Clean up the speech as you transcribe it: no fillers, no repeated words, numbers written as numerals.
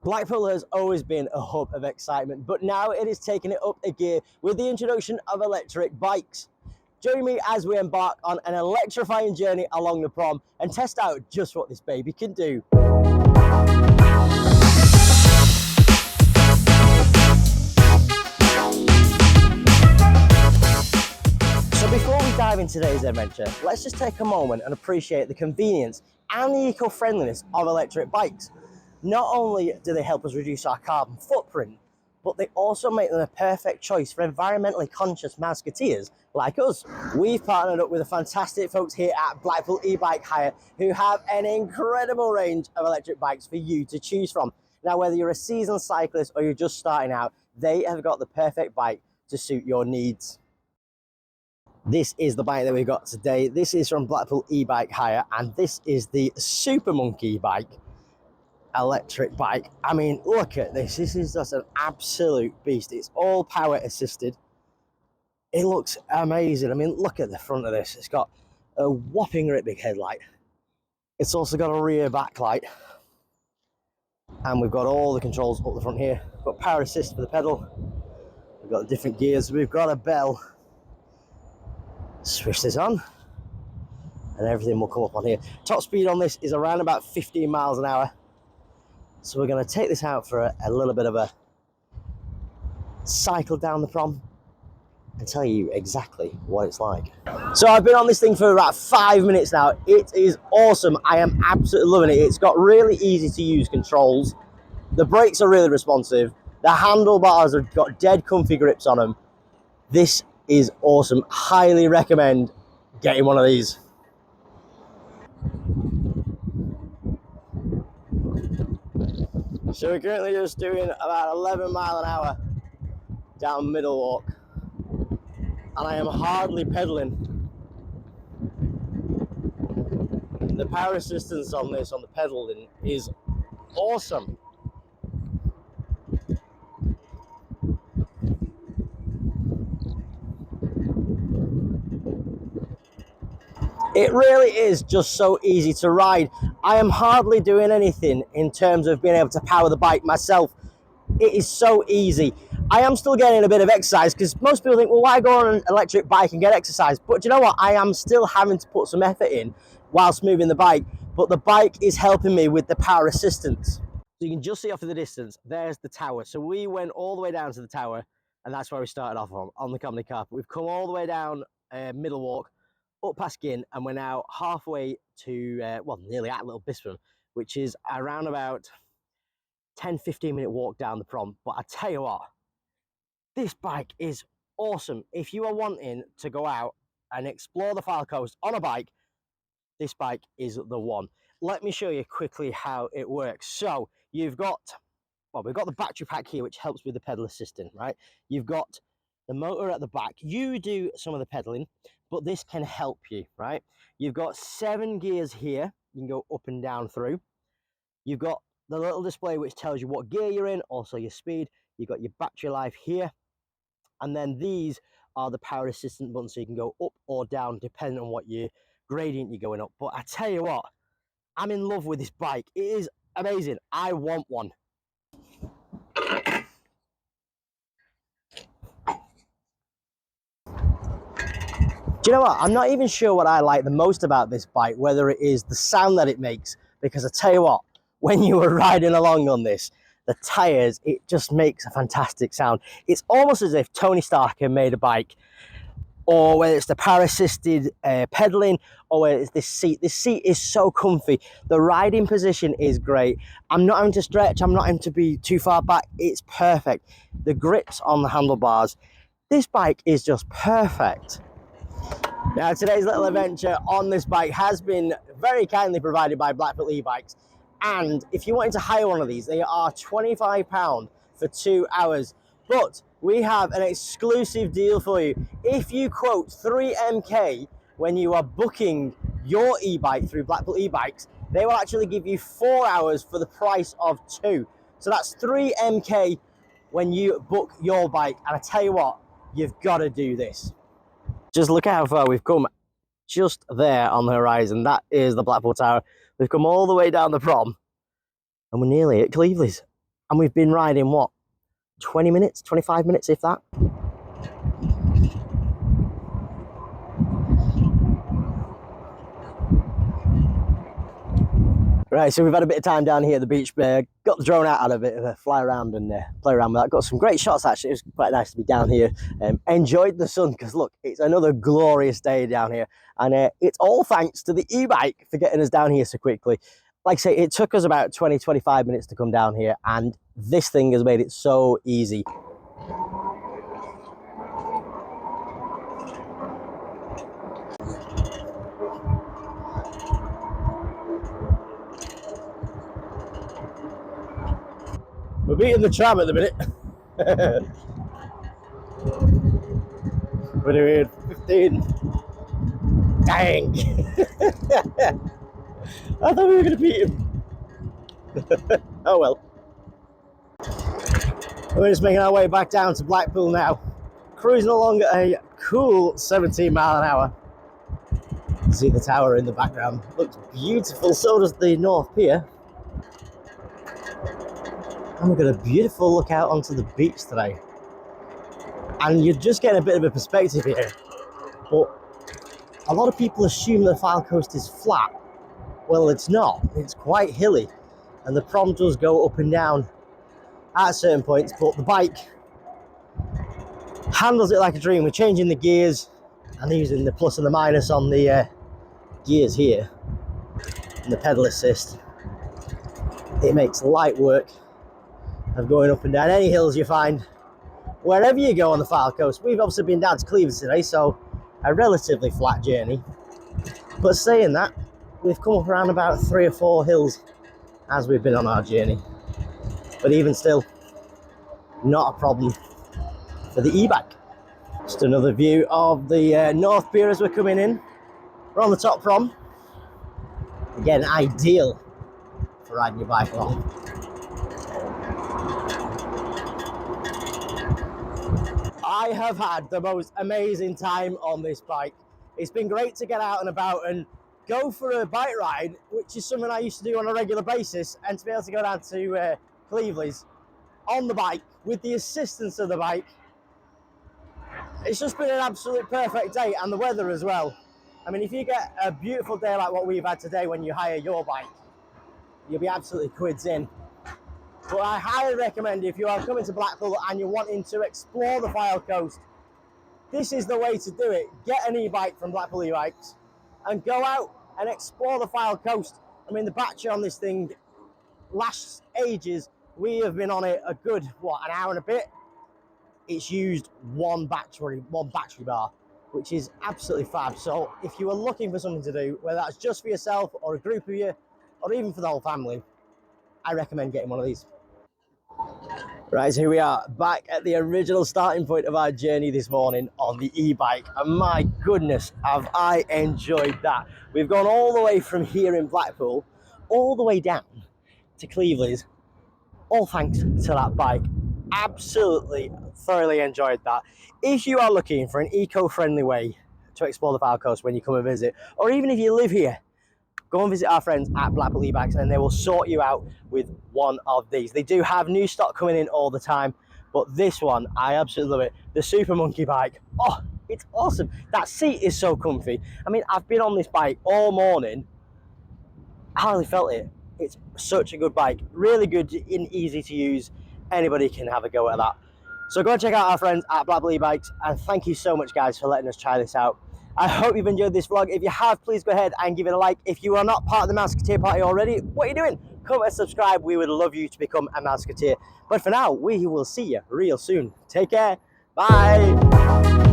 Blackpool has always been a hub of excitement, but now it is taking it up a gear with the introduction of electric bikes. Join me as we embark on an electrifying journey along the prom and test out just what this baby can do. So before we dive into today's adventure, let's just take a moment and appreciate the convenience and the eco-friendliness of electric bikes. Not only do they help us reduce our carbon footprint, but they also make them a perfect choice for environmentally conscious Musketeers like us. We've partnered up with the fantastic folks here at Blackpool eBike Hire who have an incredible range of electric bikes for you to choose from. Now, whether you're a seasoned cyclist or you're just starting out, they have got the perfect bike to suit your needs. This is the bike that we've got today. This is from Blackpool eBike Hire, and this is the Super Monkey bike. Electric bike. I mean, look at this. This is just an absolute beast. It's all power assisted. It looks amazing. I mean, look at the front of this. It's got a whopping great big headlight. It's also got a rear backlight, and we've got all the controls up the front here. We've got power assist for the pedal. We've got the different gears. We've got a bell. Switch this on and everything will come up on here. Top speed on this is around about 15 miles an hour. So we're going to take this out for a little bit of a cycle down the prom and tell you exactly what it's like. So I've been on this thing for about 5 minutes now. It is awesome. I am absolutely loving it. It's got really easy to use controls. The brakes are really responsive. The handlebars have got dead comfy grips on them. This is awesome. Highly recommend getting one of these. So we're currently just doing about 11 miles an hour down Middle Walk, and I am hardly pedaling. The power assistance on this, on the pedaling, is awesome. It really is just so easy to ride. I am hardly doing anything in terms of being able to power the bike myself. It is so easy. I am still getting a bit of exercise because most people think, well, why go on an electric bike and get exercise? But do you know what? I am still having to put some effort in whilst moving the bike, but the bike is helping me with the power assistance. So you can just see off in the distance, there's the tower. So we went all the way down to the tower, and that's where we started off on the comedy carpet. We've come all the way down Middle Walk, up past Ginn, and we're now halfway to, well, nearly at Little Bisping, which is around about 10-15 minute walk down the prom. But I tell you what, this bike is awesome. If you are wanting to go out and explore the Fylde coast on a bike, this bike is the one. Let me show you quickly how it works. So you've got, well, we've got the battery pack here, which helps with the pedal assistant, right? You've got the motor at the back. You do some of the pedaling, but this can help you, right? You've got 7 gears here. You can go up and down through. You've got the little display which tells you what gear you're in, also your speed. You've got your battery life here. And then these are the power assistant buttons, so you can go up or down depending on what your gradient you're going up. But I tell you what, I'm in love with this bike. It is amazing. I want one. Do you know what? I'm not even sure what I like the most about this bike, whether it is the sound that it makes, because I tell you what, when you were riding along on this, the tires, it just makes a fantastic sound. It's almost as if Tony Stark had made a bike, or whether it's the power assisted pedaling, or whether it's this seat. This seat is so comfy. The riding position is great. I'm not having to stretch. I'm not having to be too far back. It's perfect. The grips on the handlebars. This bike is just perfect. Now, today's little adventure on this bike has been very kindly provided by Blackpool eBikes. And if you wanted to hire one of these, they are £25 for 2 hours. But we have an exclusive deal for you. If you quote 3MK when you are booking your e-bike through Blackpool eBikes, they will actually give you 4 hours for the price of 2. So that's 3MK when you book your bike. And I tell you what, you've got to do this. Just look at how far we've come. Just there on the horizon, that is the Blackpool Tower. We've come all the way down the prom, and we're nearly at Cleveleys. And we've been riding, what, 20 minutes, 25 minutes, if that? Right, so we've had a bit of time down here at the beach. Got the drone out, had a bit of a fly around and play around with that. Got some great shots, actually. It was quite nice to be down here. Enjoyed the sun, because look, it's another glorious day down here. And it's all thanks to the e-bike for getting us down here so quickly. Like I say, it took us about 20, 25 minutes to come down here, and this thing has made it so easy. We're beating the tram at the minute. We're doing 15. Dang. I thought we were going to beat him. Oh well. We're just making our way back down to Blackpool now. Cruising along at a cool 17 mile an hour. See the tower in the background. Looks beautiful, so does the North Pier. And we've got a beautiful look out onto the beach today. And you're just getting a bit of a perspective here. But a lot of people assume the Fylde coast is flat. Well, it's not. It's quite hilly. And the prom does go up and down at certain points, but the bike handles it like a dream. We're changing the gears and using the plus and the minus on the gears here and the pedal assist. It makes light work of going up and down any hills you find wherever you go on the Fylde coast. We've obviously been down to Cleveleys today, so a relatively flat journey. But saying that, we've come up around about 3 or 4 hills as we've been on our journey. But even still, not a problem for the e-bike. Just another view of the North Pier as we're coming in. We're on the top prom. Again, ideal for riding your bike along. I have had the most amazing time on this bike. It's been great to get out and about and go for a bike ride, which is something I used to do on a regular basis, and to be able to go down to Cleveleys on the bike with the assistance of the bike. It's just been an absolute perfect day, and the weather as well. I mean, if you get a beautiful day like what we've had today when you hire your bike, you'll be absolutely quids in. But I highly recommend, if you are coming to Blackpool and you're wanting to explore the Fylde coast, this is the way to do it. Get an e-bike from Blackpool eBikes and go out and explore the Fylde coast. I mean, the battery on this thing lasts ages. We have been on it a good, what, an hour and a bit. It's used one battery bar, which is absolutely fab. So if you are looking for something to do, whether that's just for yourself or a group of you, or even for the whole family, I recommend getting one of these. Right, so here we are, back at the original starting point of our journey this morning on the e-bike. And my goodness, have I enjoyed that. We've gone all the way from here in Blackpool, all the way down to Cleveleys, all thanks to that bike. Absolutely, thoroughly enjoyed that. If you are looking for an eco-friendly way to explore the Fylde coast when you come and visit, or even if you live here, go and visit our friends at Blackpool eBikes and they will sort you out with one of these. They do have new stock coming in all the time, but this one, I absolutely love it. The Super Monkey bike. Oh, it's awesome. That seat is so comfy. I mean, I've been on this bike all morning. I hardly felt it. It's such a good bike. Really good and easy to use. Anybody can have a go at that. So go and check out our friends at Blackpool eBikes, and thank you so much, guys, for letting us try this out. I hope you've enjoyed this vlog. If you have, please go ahead and give it a like. If you are not part of the Musketeer party already, what are you doing? Come and subscribe. We would love you to become a Musketeer. But for now, we will see you real soon. Take care. Bye.